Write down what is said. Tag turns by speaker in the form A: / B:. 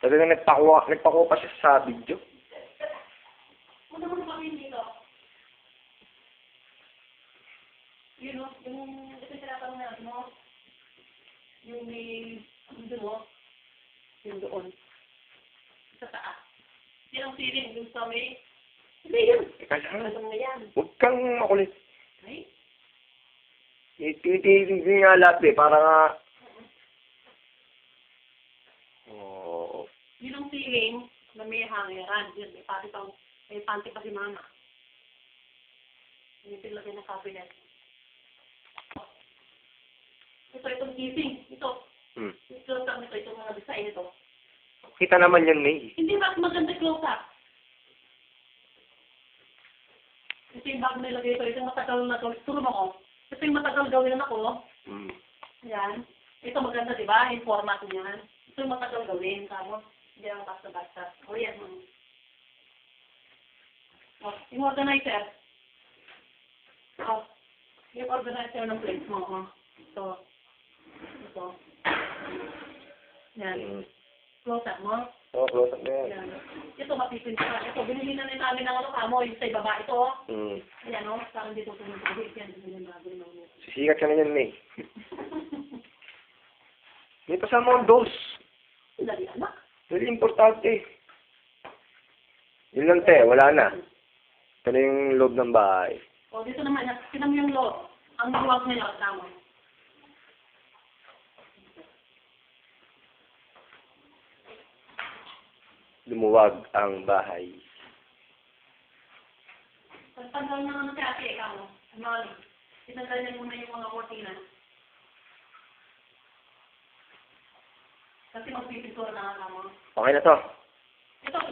A: Sabi nga nagpakuha pa siya sa video.
B: Ano naman kami dito? Yun o, yung ito sinatanong natin mo. Yung may, yung doon. Sa taas. Yan ang feeling, yung sa may, hindi yun.
A: Teka lang.
B: Alam na yan.
A: Huwag kang makulit.
B: Ay?
A: Tinitingin nga lahat eh, para nga... Oo.
B: Yun ang feeling na may hangiran. Yun, may panty pa si mama. Yung pinlagay ng cabinet. Itong gising. Ito. Close-up nito. Itong mga design ito.
A: Kita naman yan, May.
B: Hindi ba maganda close-up? Ito yung bago nilagay ito. Ito yung matagal na ito. Turo mo ko. Ito yung matagal gawin ako. Yan. Ito maganda, di ba? Yung format niyan. Ito yung matagal gawin. Tama? Hindi lang basta-basta. O yan. O, yung organizer. O, yung organizer ng place mo. O. Ito. Ito. Yan. Close up mo.
A: Oo, close up na yan.
B: Yan. Ito, mapipinta. Ito, binili na namin ng ano kamo. Yung sa ibaba. Ito. Ayan, o. Parang dito tumutubig. Yan. Binili na namin ng
A: Sisikat ka na yan, May. May pasama ang dose.
B: Dali, anak.
A: Very importante. Yun lang, te. Wala na. Ito na yung loob ng bahay.
B: O, dito naman. Tinan mo yung loob. Ang luwag na yun. Tama.
A: Lumuwag ang bahay.
B: Pagtanggal na naman si ate, ikaw. Ano? Tinanggal niya muna yung mga kortina. Kasi magpipintura na nga mo.
A: Okay na to.